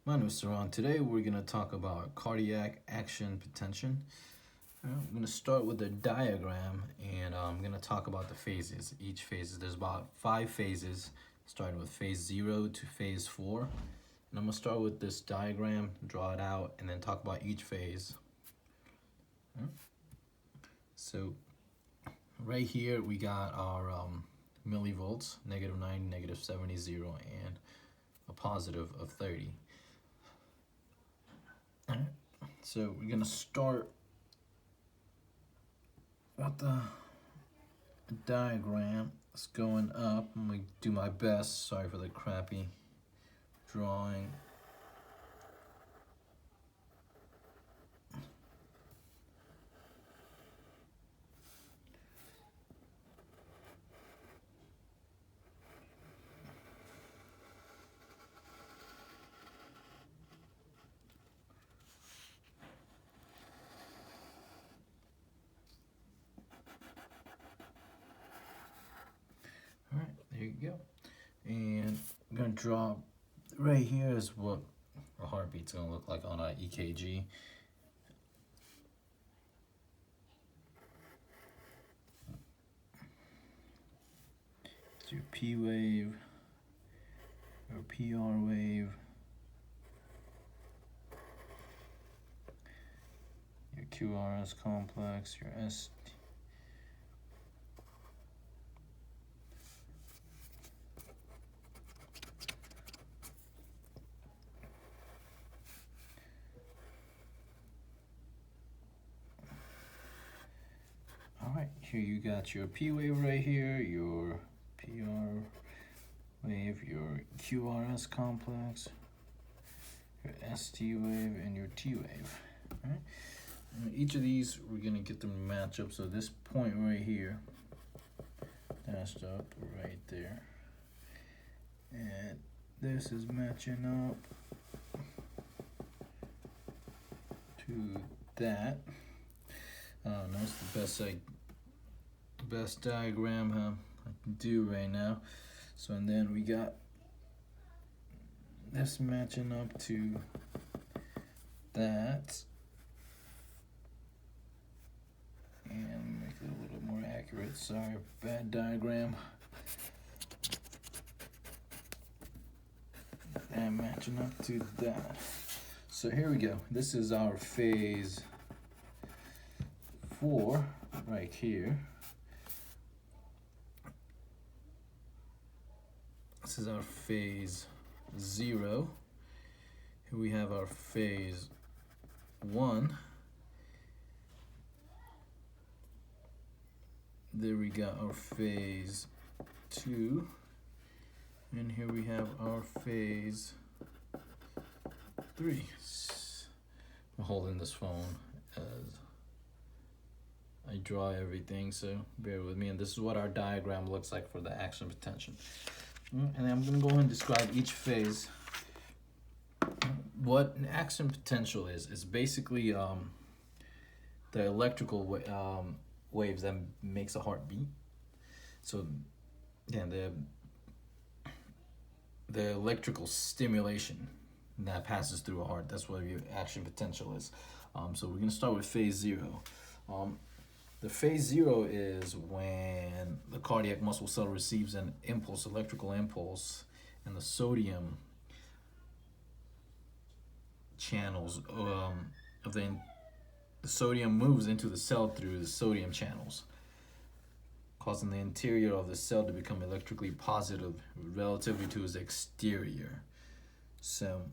My name is Saran. Today we're going to talk about cardiac action potentiation. I'm going to start with the diagram and I'm going to talk about the phases. Each phase, there's about 5 phases, starting with phase 0 to phase 4. And I'm going to start with this diagram, draw it out, and then talk about each phase. So right here we got our millivolts, negative 90, negative 70, 0, and a positive of 30. Alright, so we're gonna start with the diagram. It's going up. I'm gonna do my best. Sorry for the crappy drawing. Alright, there you go. And I'm gonna draw right here is what a heartbeat's gonna look like on an EKG. It's your P wave, your PR wave, your QRS complex, your ST. Alright, here you got your P wave right here, your PR wave, your QRS complex, your ST wave, and your T wave. Alright, and each of these we're gonna get them to match up. So this point right here, dashed up right there, and this is matching up to that. That's the best diagram I can do right now. So and then we got this matching up to that, and make it a little more accurate. Sorry, bad diagram. And matching up to that. So here we go. This is our phase 4 right here. This is our phase 0. Here we have our phase 1. There we got our phase 2. And here we have our phase 3. I'm holding this phone as I draw everything, so bear with me. And this is what our diagram looks like for the action potential. And then I'm going to go ahead and describe each phase. What an action potential is basically the electrical waves that makes a heart beat. So yeah, the electrical stimulation that passes through a heart, that's what your action potential is. So we're going to start with phase 0. The phase 0 is when the cardiac muscle cell receives an impulse, electrical impulse, and the sodium channels of the sodium moves into the cell through the sodium channels, causing the interior of the cell to become electrically positive relatively to its exterior. So,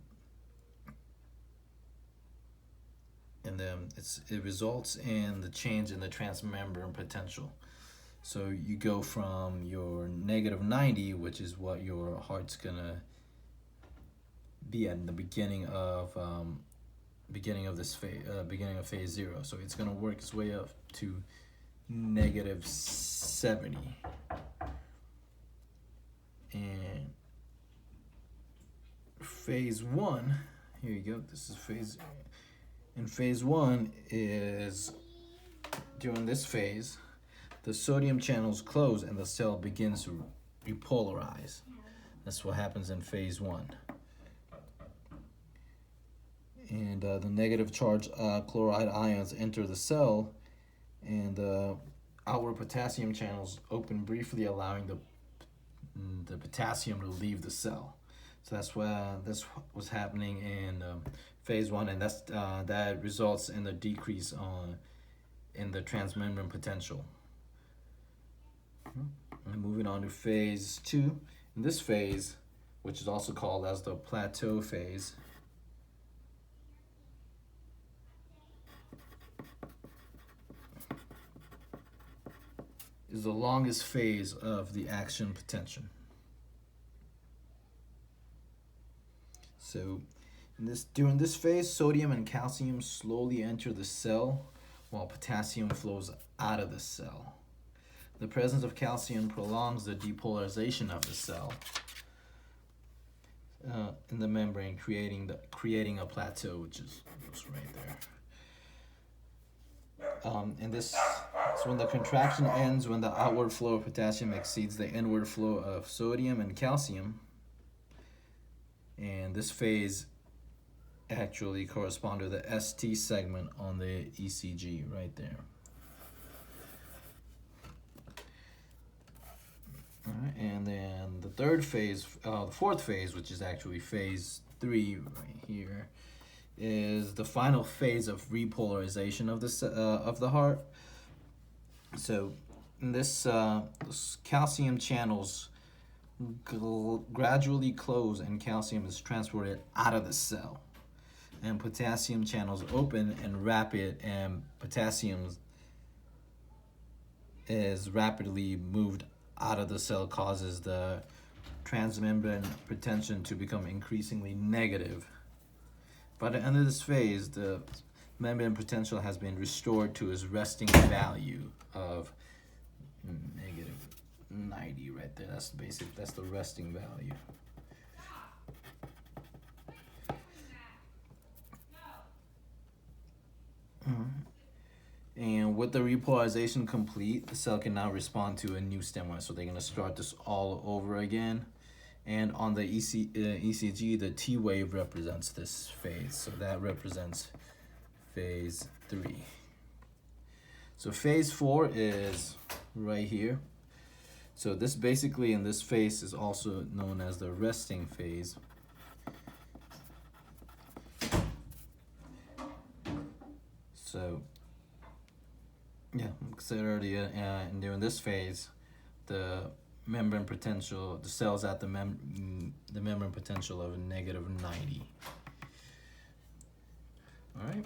and then it results in the change in the transmembrane potential. So you go from your negative 90, which is what your heart's gonna be at in the beginning of this phase, beginning of phase 0. So it's gonna work its way up to negative 70, and phase 1. Here you go. This is phase. And phase 1 is during this phase, the sodium channels close and the cell begins to repolarize. That's what happens in phase 1. and the negative charge chloride ions enter the cell, and the outward potassium channels open briefly, allowing the potassium to leave the cell. So that's what's happening in phase one, and that results in the decrease in the transmembrane potential. And moving on to phase two. In this phase, which is also called as the plateau phase, is the longest phase of the action potential. So during this phase, sodium and calcium slowly enter the cell while potassium flows out of the cell. The presence of calcium prolongs the depolarization of the cell in the membrane, creating a plateau, which is right there. And this is when the contraction ends, when the outward flow of potassium exceeds the inward flow of sodium and calcium. And this phase actually corresponds to the ST segment on the ECG right there. All right, and then the fourth phase, which is actually phase 3 right here, is the final phase of repolarization of the heart. So in this calcium channels gradually close, and calcium is transported out of the cell, and potassium channels open and potassium is rapidly moved out of the cell, causes the transmembrane potential to become increasingly negative. By the end of this phase, the membrane potential has been restored to its resting value of negative 90 right there. That's the resting value. And with the repolarization complete, the cell can now respond to a new stimulus. So they're going to start this all over again. And on the ECG, the T wave represents this phase. So that represents phase 3. So phase 4 is right here. So this basically in this phase is also known as the resting phase. So yeah, like I said earlier, and during this phase, the membrane potential, the cells at the membrane potential of negative 90. All right.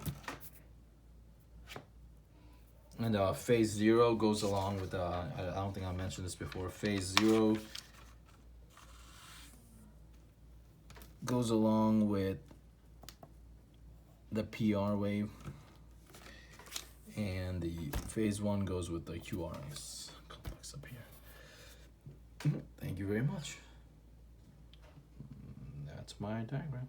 And phase 0 goes along with, I don't think I mentioned this before, phase 0 goes along with the PR wave, and the phase 1 goes with the QRS complex up here. Thank you very much. That's my diagram.